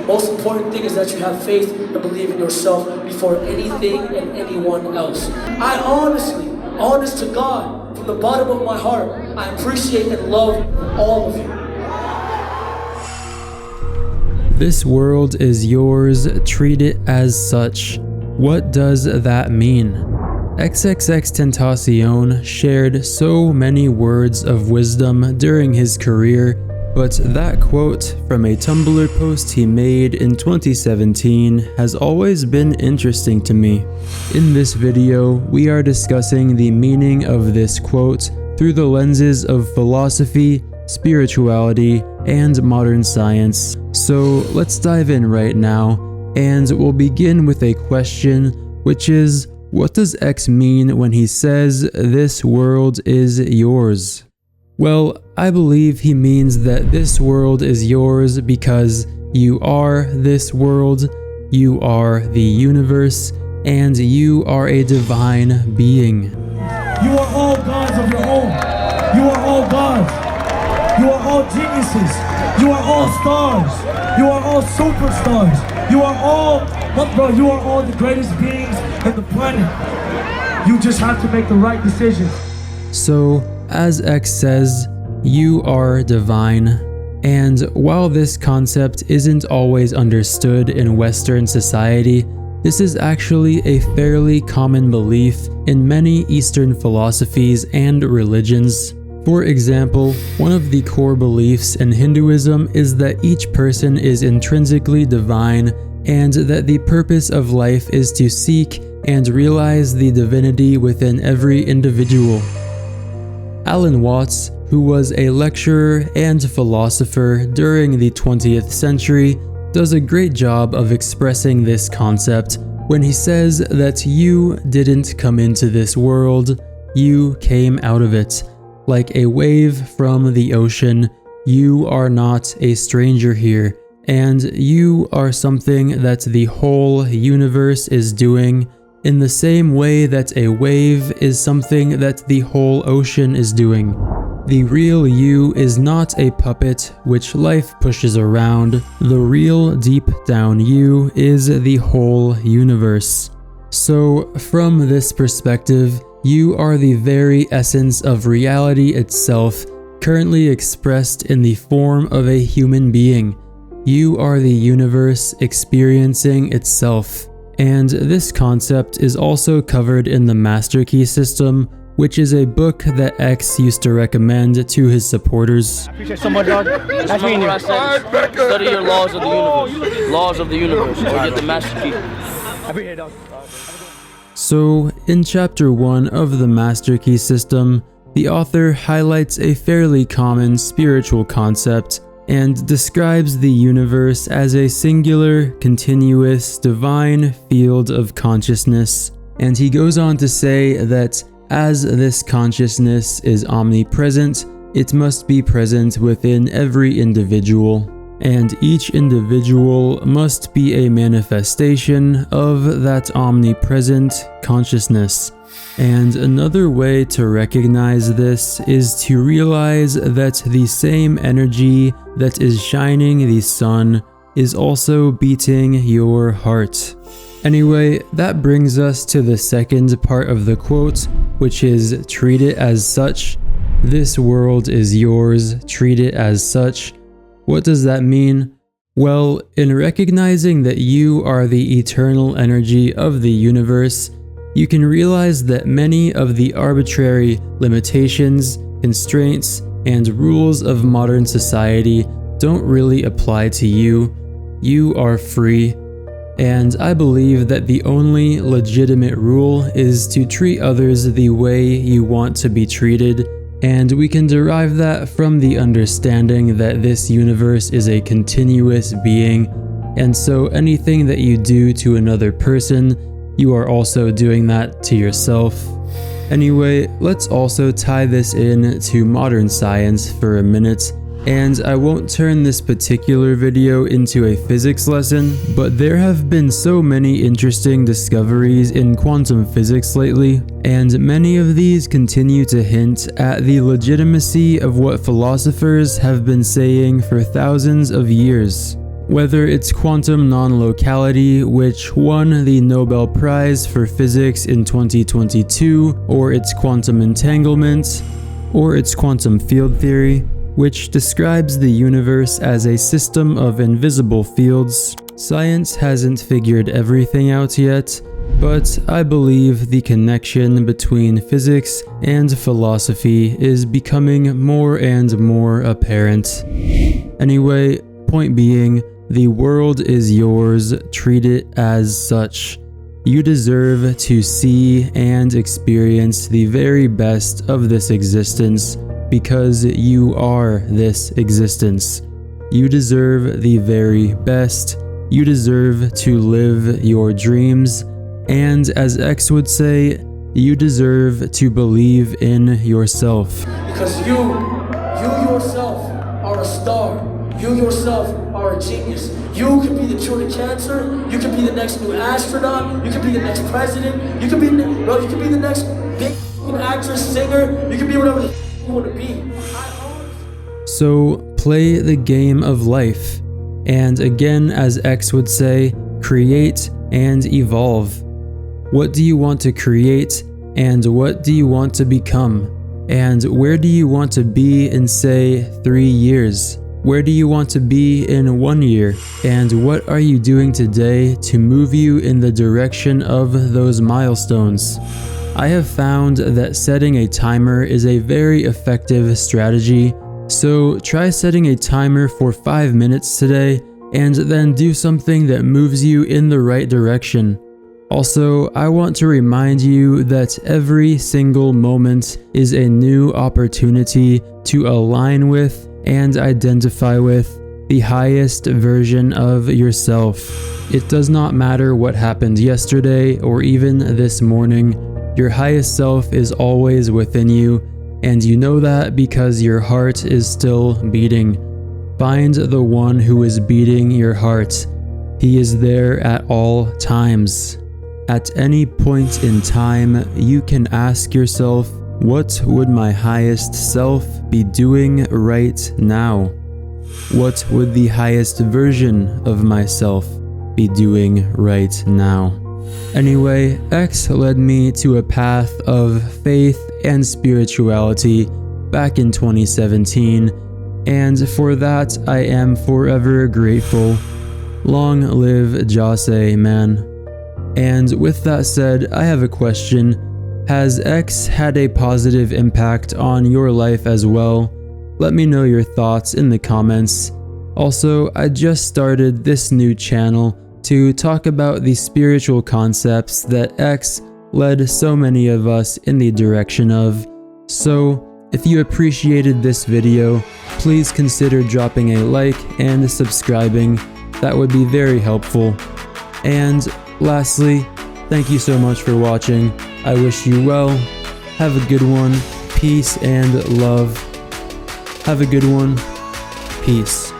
most important thing is that you have faith and believe in yourself before anything and anyone else. I honestly, honest to God, from the bottom of my heart, I appreciate and love all of you. This world is yours, treat it as such. What does that mean? XXXTENTACION shared so many words of wisdom during his career, but that quote from a Tumblr post he made in 2017 has always been interesting to me. In this video, we are discussing the meaning of this quote through the lenses of philosophy, spirituality, and modern science. So let's dive in right now, and we'll begin with a question, which is, what does X mean when he says this world is yours? Well, I believe he means that this world is yours because you are this world, you are the universe, and you are a divine being. You are all gods of your own. You are all gods. You are all geniuses. You are all stars. You are all superstars. You are all, bro, you are all the greatest beings on the planet. You just have to make the right decisions. So, as X says, you are divine. And while this concept isn't always understood in Western society, this is actually a fairly common belief in many Eastern philosophies and religions. For example, one of the core beliefs in Hinduism is that each person is intrinsically divine and that the purpose of life is to seek and realize the divinity within every individual. Alan Watts, who was a lecturer and philosopher during the 20th century, does a great job of expressing this concept when he says that you didn't come into this world, you came out of it. Like a wave from the ocean, you are not a stranger here, and you are something that the whole universe is doing in the same way that a wave is something that the whole ocean is doing. The real you is not a puppet which life pushes around. The real deep down you is the whole universe. So from this perspective, you are the very essence of reality itself, currently expressed in the form of a human being. You are the universe experiencing itself. And this concept is also covered in the Master Key System, which is a book that X used to recommend to his supporters. I appreciate so much, dog. That's me. What I said. Study your laws of the universe. Laws of the universe. Or get the Master Key. I appreciate it, dog. So, in Chapter 1 of the Master Key System, the author highlights a fairly common spiritual concept and describes the universe as a singular, continuous, divine field of consciousness. And he goes on to say that as this consciousness is omnipresent, it must be present within every individual. And each individual must be a manifestation of that omnipresent consciousness. And another way to recognize this is to realize that the same energy that is shining the sun is also beating your heart. Anyway, that brings us to the second part of the quote, which is treat it as such. This world is yours, treat it as such. What does that mean? Well, in recognizing that you are the eternal energy of the universe, you can realize that many of the arbitrary limitations, constraints, and rules of modern society don't really apply to you. You are free. And I believe that the only legitimate rule is to treat others the way you want to be treated. And we can derive that from the understanding that this universe is a continuous being, and so anything that you do to another person, you are also doing that to yourself. Anyway, let's also tie this in to modern science for a minute. And I won't turn this particular video into a physics lesson, but there have been so many interesting discoveries in quantum physics lately, and many of these continue to hint at the legitimacy of what philosophers have been saying for thousands of years. Whether it's quantum non-locality, which won the Nobel Prize for Physics in 2022, or it's quantum entanglement, or it's quantum field theory, which describes the universe as a system of invisible fields. Science hasn't figured everything out yet, but I believe the connection between physics and philosophy is becoming more and more apparent. Anyway, point being, the world is yours, treat it as such. You deserve to see and experience the very best of this existence because you are this existence. You deserve the very best. You deserve to live your dreams. And as X would say, you deserve to believe in yourself. Because you yourself are a star. You yourself are a genius. You can be the cure to cancer. You can be the next new astronaut. You can be the next president. You can be the next big actress, singer. You can be whatever the you want to be. So play the game of life. And again, as X would say, create and evolve. What do you want to create? And what do you want to become? And where do you want to be in, say, 3 years? Where do you want to be in 1 year? And what are you doing today to move you in the direction of those milestones? I have found that setting a timer is a very effective strategy, so try setting a timer for 5 minutes today and then do something that moves you in the right direction. Also, I want to remind you that every single moment is a new opportunity to align with and identify with the highest version of yourself. It does not matter what happened yesterday or even this morning. Your highest self is always within you, and you know that because your heart is still beating. Find the one who is beating your heart. He is there at all times. At any point in time, you can ask yourself, what would my highest self be doing right now? What would the highest version of myself be doing right now? Anyway, X led me to a path of faith and spirituality back in 2017, and for that I am forever grateful. Long live Jase, man. And with that said, I have a question. Has X had a positive impact on your life as well? Let me know your thoughts in the comments. Also, I just started this new channel to talk about the spiritual concepts that X led so many of us in the direction of. So, if you appreciated this video, please consider dropping a like and subscribing. That would be very helpful. And lastly, thank you so much for watching. I wish you well. Have a good one. Peace and love. Have a good one. Peace.